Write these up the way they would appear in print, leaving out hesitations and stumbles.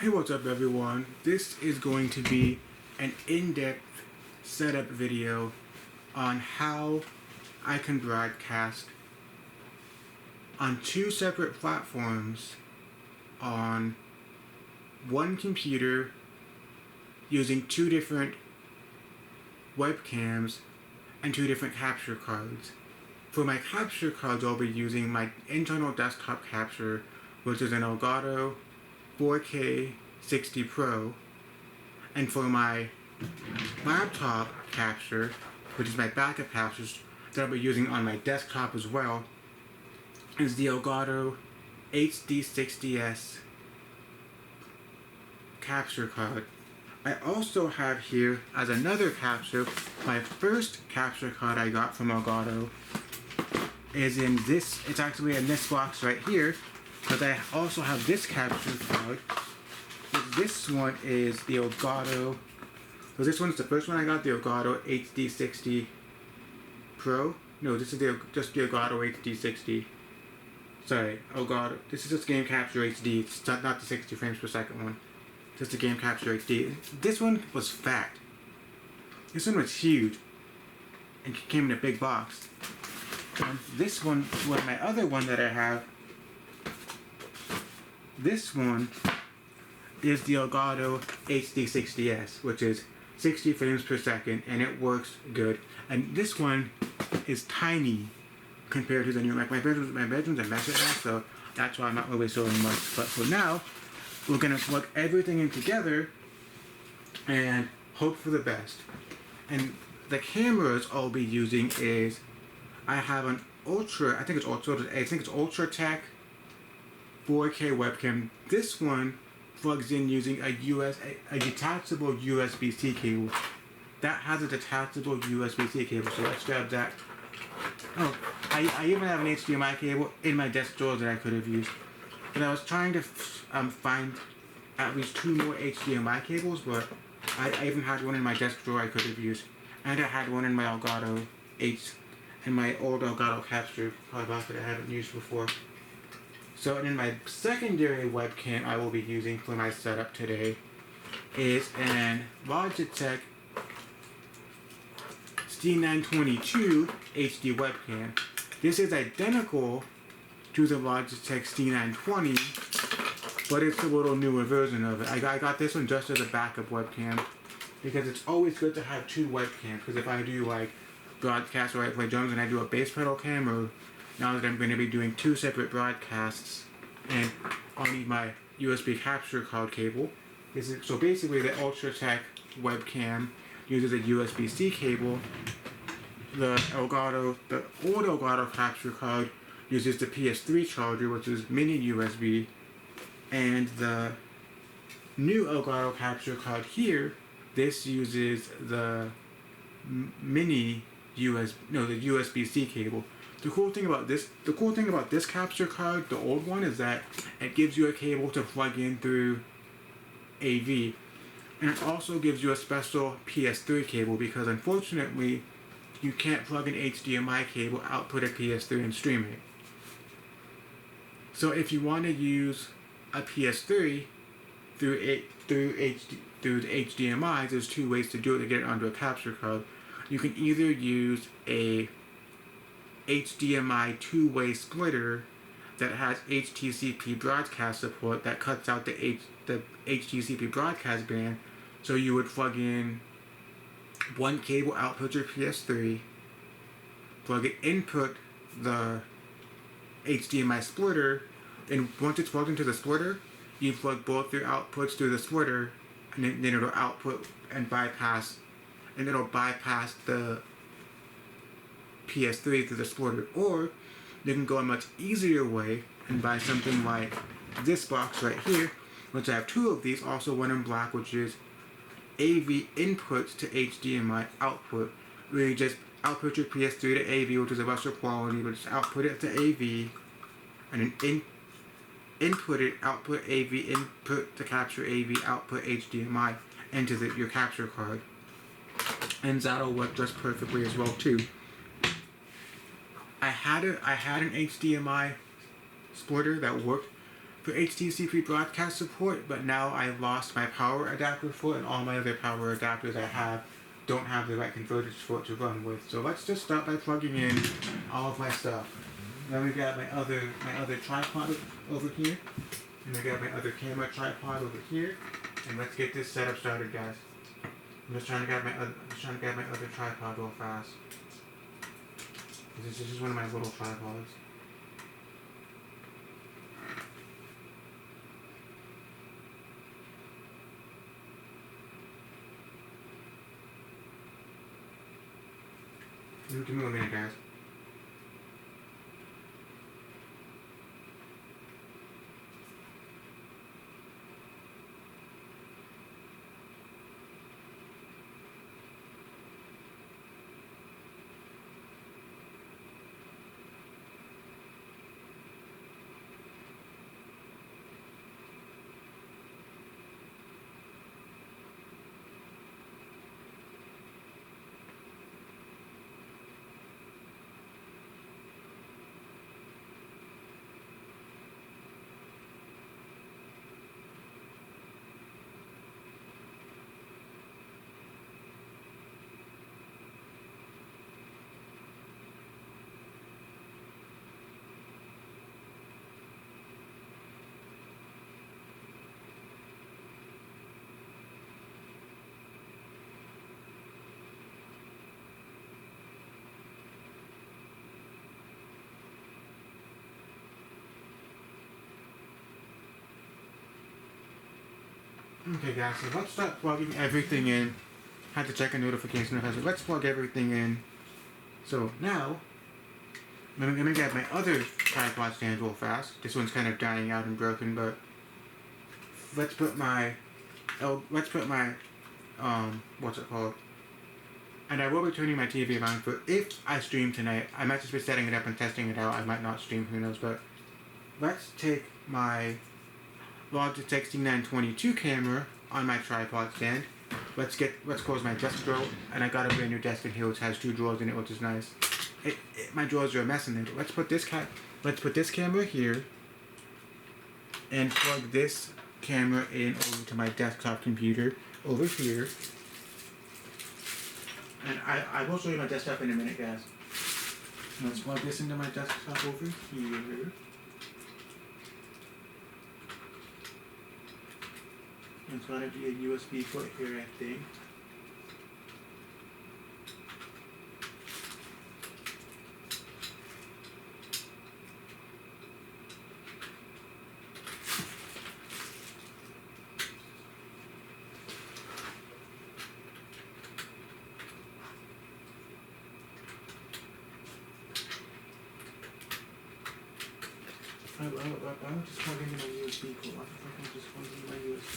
Hey, what's up everyone? This is going to be an in-depth setup video on how I can broadcast on two separate platforms on one computer using two different webcams and two different capture cards. For my capture cards, I'll be using my internal desktop capture, which is an Elgato 4K 60 Pro, and for my laptop capture, which is my backup captures that I'll be using on my desktop as well, is the Elgato HD60S capture card. I also have here as another capture, my first capture card I got from Elgato is in this, it's actually in this box right here, but I also have this capture card. This one is the Elgato, so this one's the first one I got, the Elgato HD60 Pro. No, this is just the Elgato HD60. Sorry, Elgato, this is just Game Capture HD, it's not the 60 frames per second one. Just the Game Capture HD. This one was fat. This one was huge. And came in a big box. And this one, my other one that I have, this one is the Elgato HD60S, which is 60 frames per second, and it works good. And this one is tiny compared to the new, like my bedroom's a mess right now, so that's why I'm not really showing much. But for now, we're gonna plug everything in together and hope for the best. And the cameras I'll be using is, I have an I think it's Ultratech 4K webcam. This one plugs in using a detachable USB-C cable. That has a detachable USB-C cable, so let's grab that. Oh, I even have an HDMI cable in my desk drawer that I could have used. But I was trying to find at least two more HDMI cables, but I even had one in my desk drawer I could have used. And I had one in my Elgato in my old Elgato capture card box that I haven't used before. So in my secondary webcam I will be using for my setup today is an Logitech C922 HD webcam. This is identical to the Logitech C920, but it's a little newer version of it. I got this one just as a backup webcam because it's always good to have two webcams, because if I do like broadcast or I play drums and I do a bass pedal cam, or now that I'm going to be doing two separate broadcasts and I'll need my USB capture card cable. So basically the Ultratech webcam uses a USB-C cable. The old Elgato capture card uses the PS3 charger, which is mini USB, and the new Elgato capture card here, this uses the the USB-C cable. The cool thing about this capture card, the old one, is that it gives you a cable to plug in through AV, and it also gives you a special PS3 cable, because unfortunately you can't plug an HDMI cable, output a PS3 and stream it. So if you want to use a PS3 through the HDMI, there's two ways to do it to get it onto a capture card. You can either use a HDMI two-way splitter that has HTCP broadcast support that cuts out the HTCP broadcast band, so you would plug in one cable, output your PS3, plug it, input the HDMI splitter, and once it's plugged into the splitter, you plug both your outputs through the splitter, and then it'll output and bypass, and it'll bypass the PS3 through the splitter. Or you can go a much easier way and buy something like this box right here, which I have two of these, also one in black, which is AV input to HDMI output, where you just output your PS3 to AV, which is a lesser quality, but just output it to AV, and then input it, output AV, input to capture AV, output HDMI into your capture card. And that'll work just perfectly as well too. I had an HDMI splitter that worked, for HDCP broadcast support, but now I lost my power adapter for it, and all my other power adapters I have don't have the right converters for it to run with. So let's just start by plugging in all of my stuff. Then we got my other tripod over here, and we got my other camera tripod over here, and let's get this setup started, guys. I'm just trying to grab my other tripod real fast. This is one of my little tripods. Give me a minute, guys. Okay, guys, so let's start plugging everything in. Had to check a notification. Let's plug everything in. So now, I'm gonna get my other tripod stand real fast. This one's kind of dying out and broken, but let's put my what's it called? And I will be turning my TV on for if I stream tonight. I might just be setting it up and testing it out. I might not stream, who knows, but let's take my Logitech C922 camera on my tripod stand. Let's close my desk drawer, and I got a brand new desk in here which has 2 drawers in it, which is nice. My drawers are a mess in there. But let's put this camera here, and plug this camera in over to my desktop computer over here. And I will show you my desktop in a minute, guys. Let's plug this into my desktop over here. It's gotta be a USB port here, I think. I'll just plug in my USB port. I can just plug in my USB.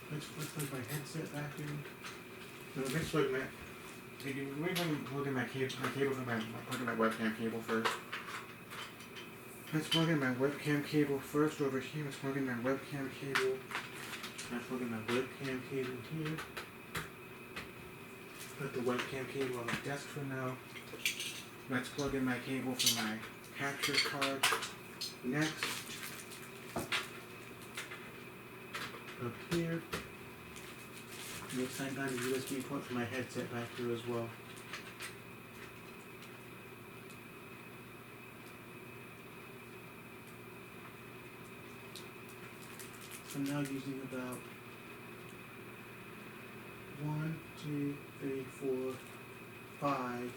Let's plug my headset back in. No, let's plug my. Maybe I'm plugging my cable for my webcam cable first. Let's plug in my webcam cable first over here. Let's plug in my webcam cable. Let's plug in my webcam cable here. Put the webcam cable on the desk for now. Let's plug in my cable for my capture card next. Up here. Looks like I got a USB port for my headset back here as well. So I'm now using about 1, 2, 3, 4, 5.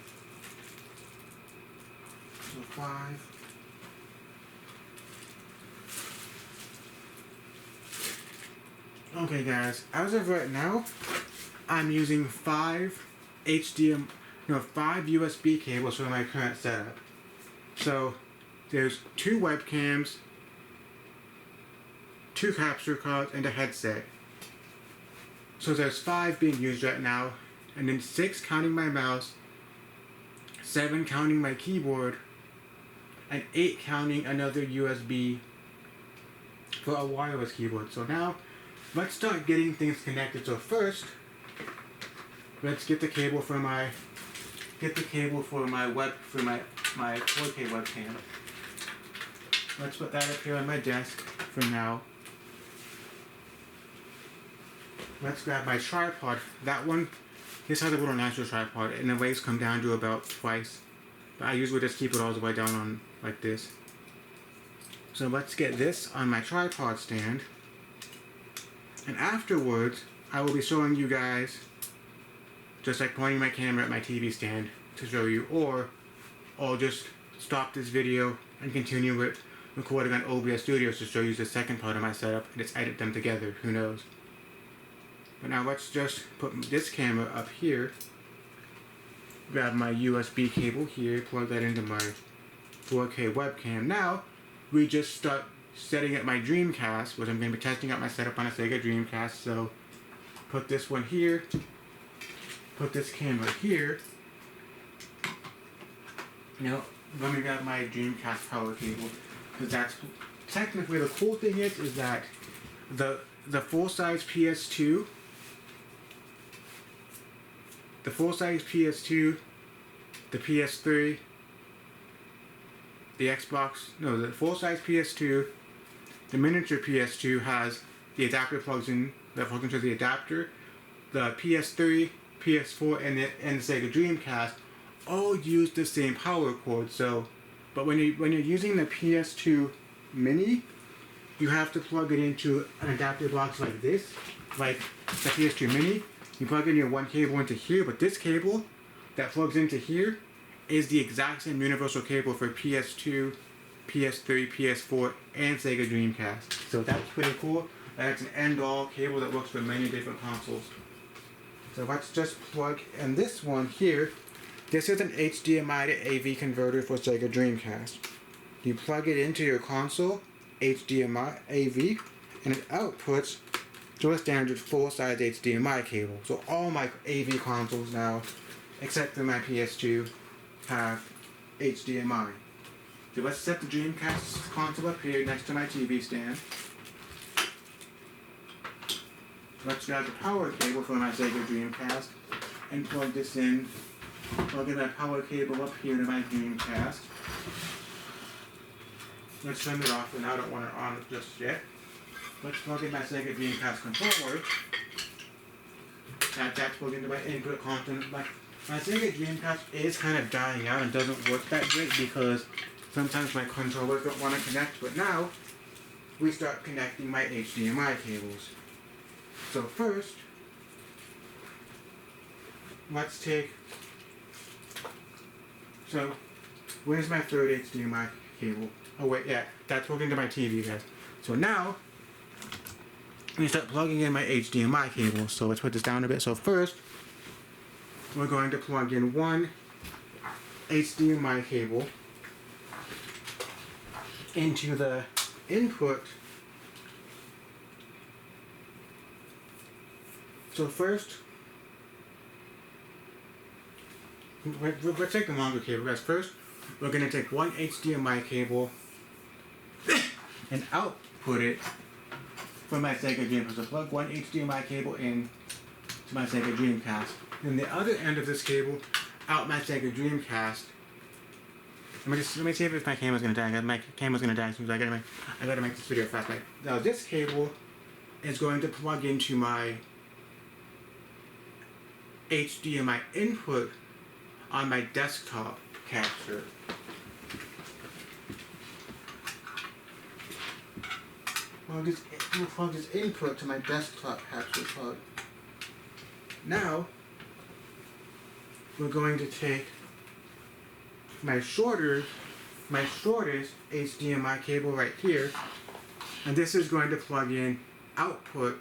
So 5. Okay, guys, as of right now, I'm using 5 USB cables for my current setup. So there's 2 webcams, 2 capture cards, and a headset. So there's 5 being used right now, and then 6 counting my mouse, 7 counting my keyboard, and 8 counting another USB for a wireless keyboard. So now, let's start getting things connected. So first, let's get the cable for my my 4K webcam. Let's put that up here on my desk for now. Let's grab my tripod. That one, this has a little nicer tripod, and the legs come down to about twice. But I usually just keep it all the way down on like this. So let's get this on my tripod stand. And afterwards, I will be showing you guys, just like pointing my camera at my TV stand to show you, or I'll just stop this video and continue with recording on OBS Studios to show you the second part of my setup and just edit them together, who knows. But now let's just put this camera up here, grab my USB cable here, plug that into my 4K webcam. Now, we just start setting up my Dreamcast, which I'm going to be testing out my setup on a Sega Dreamcast. So, put this one here, put this camera here. Now, let me grab my Dreamcast power cable, because that's technically the cool thing is that the full-size PS2, the full-size PS2, the PS3, the full-size PS2, the miniature PS2 has the adapter plugs into the adapter. The PS3, PS4, and the Sega Dreamcast all use the same power cord. So, but when you're using the PS2 Mini, you have to plug it into an adapter box like this, like the PS2 Mini. You plug in your one cable into here, but this cable that plugs into here is the exact same universal cable for PS2, PS3, PS4, and Sega Dreamcast. So that's pretty cool. That's an end-all cable that works for many different consoles. So let's just plug in this one here. This is an HDMI to AV converter for Sega Dreamcast. You plug it into your console, HDMI, AV, and it outputs to a standard full-size HDMI cable. So all my AV consoles now, except for my PS2, have HDMI. So let's set the Dreamcast console up here next to my TV stand. Let's grab the power cable for my Sega Dreamcast and plug this in. Plug in that power cable up here to my Dreamcast. Let's turn it off, and I don't want it on just yet. Let's plug in my Sega Dreamcast controller. That's plugged into my input content. My Sega Dreamcast is kind of dying out and doesn't work that great because sometimes my controllers don't want to connect, but now we start connecting my HDMI cables. So first, let's take, so where's my third HDMI cable? Oh wait, yeah, that's plugged into my TV, guys. So now, we start plugging in my HDMI cable. So let's put this down a bit. So first, we're going to plug in one HDMI cable into the input. So first, let's take the longer cable, guys. First, we're going to take one HDMI cable and output it from my Sega Dreamcast. So plug one HDMI cable in to my Sega Dreamcast. Then the other end of this cable, out my Sega Dreamcast. Let me see if my camera's gonna die. My camera's gonna die, so I gotta make this video fast. Now this cable is going to plug into my HDMI input on my desktop capture. We'll plug this input to my desktop capture plug. Now, we're going to take my shortest HDMI cable right here, and this is going to plug in output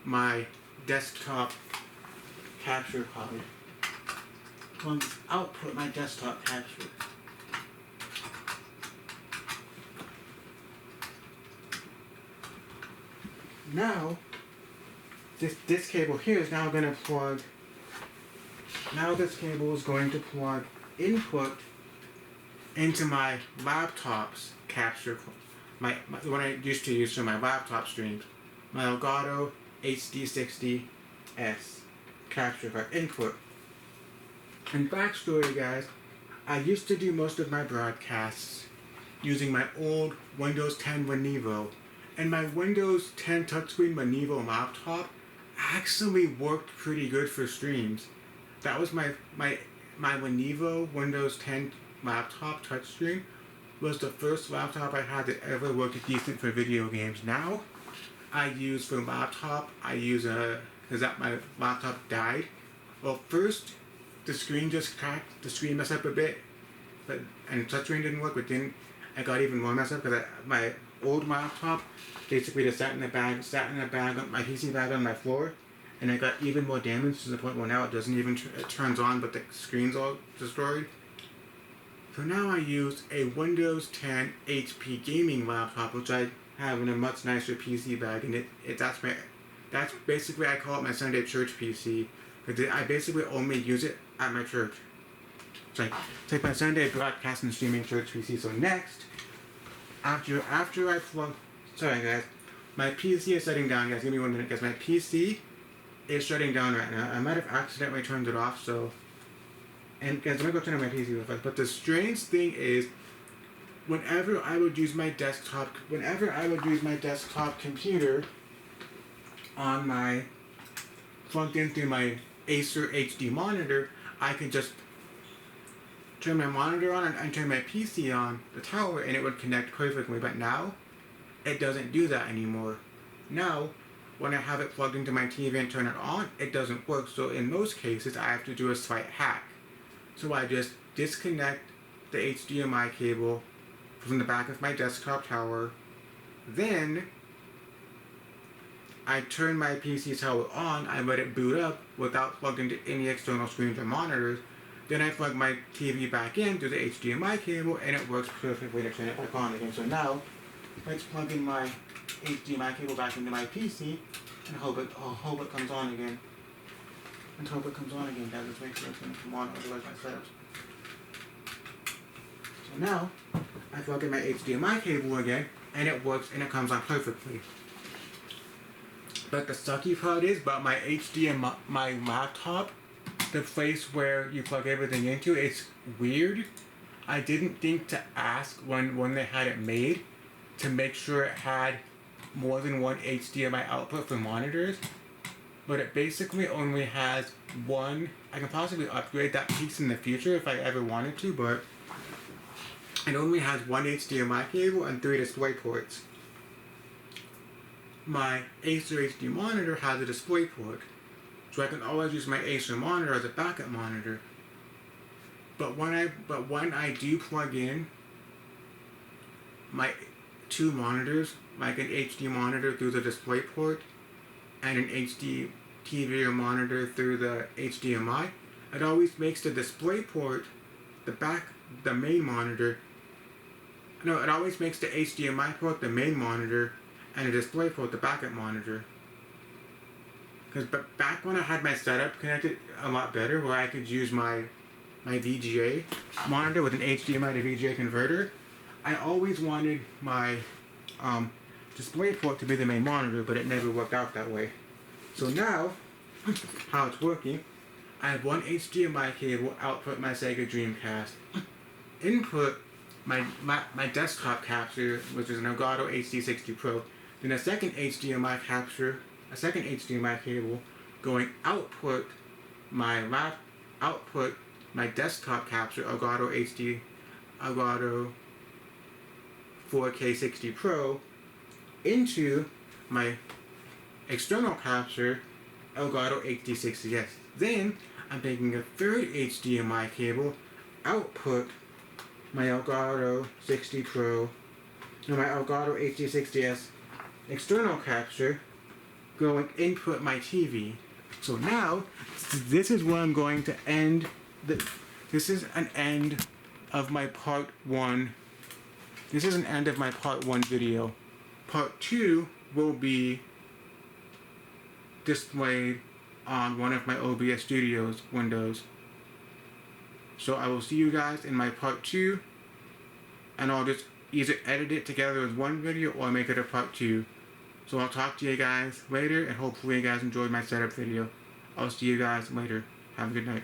my desktop capture card. Output my desktop capture. Now, this cable here is now going to plug. Now this cable is going to plug input into my laptop's capture, the one I used to use for my laptop streams, my Elgato HD60S capture card input. And backstory, guys, I used to do most of my broadcasts using my old Windows 10 Lenovo, and my Windows 10 touchscreen Lenovo laptop actually worked pretty good for streams. That was my Lenovo Windows 10 laptop touchscreen was the first laptop I had that ever worked decent for video games. Now, I use for laptop, because my laptop died. Well, first, the screen just cracked, the screen messed up a bit, and touchscreen didn't work, but then I got even more messed up because my old laptop basically just sat in the bag, my PC bag on my floor, and I got even more damage to the point where now it doesn't even, it turns on, but the screen's all destroyed. So now I use a Windows 10 HP gaming laptop, which I have in a much nicer PC bag, and that's basically, I call it my Sunday church PC, because I basically only use it at my church. It's like my Sunday broadcast and streaming church PC. So next, after I plug, sorry guys, my PC is shutting down, guys, give me 1 minute, guys, my PC is shutting down right now. I might have accidentally turned it off, so, and guys, I'm gonna go turn on my PC real fast, but the strange thing is, whenever I would use my desktop computer on my, plugged in through my Acer HD monitor, I could just turn my monitor on and turn my PC on the tower and it would connect perfectly, but now it doesn't do that anymore. Now, when I have it plugged into my TV and turn it on, it doesn't work, so in most cases I have to do a slight hack. So I just disconnect the HDMI cable from the back of my desktop tower, then I turn my PC tower on, I let it boot up without plugging into any external screens or monitors, then I plug my TV back in through the HDMI cable and it works perfectly to turn it back on again. So now, let's plug in my HDMI cable back into my PC and hope it comes on again. Let's hope it comes on again, guys. Let's make sure it's going to come on, otherwise my setups. So now, I plug in my HDMI cable again and it works and it comes on perfectly. But the sucky part is, my HDMI, my laptop, the place where you plug everything into, it's weird. I didn't think to ask when they had it made to make sure it had more than one HDMI output for monitors, but it basically only has one. I can possibly upgrade that piece in the future if I ever wanted to, but it only has one HDMI cable and 3 display ports. My Acer HD monitor has a display port, so I can always use my Acer monitor as a backup monitor. But when I do plug in my 2 monitors, like an HD monitor through the display port and an HD TV or monitor through the HDMI, it always makes the display port the main monitor. No, it always makes the HDMI port the main monitor and a display port the backup monitor. Because back when I had my setup connected a lot better, where I could use my VGA monitor with an HDMI to VGA converter, I always wanted my display port to be the main monitor, but it never worked out that way. So now, how it's working, I have one HDMI cable output my Sega Dreamcast, input my desktop capture, which is an Elgato HD60 Pro, then a second HDMI cable going output my desktop capture Elgato 4K 60 Pro into my external capture Elgato HD60S. Then I'm taking a third HDMI cable, output my Elgato 60 Pro, and my Elgato HD60S external capture, going input my TV. So now, this is where I'm going to end. This is an end of my part 1. This is an end of my part 1 video. Part 2 will be displayed on one of my OBS Studios windows. So I will see you guys in my part 2. and I'll just either edit it together as one video or make it a part 2. So I'll talk to you guys later, and hopefully you guys enjoyed my setup video. I'll see you guys later. Have a good night.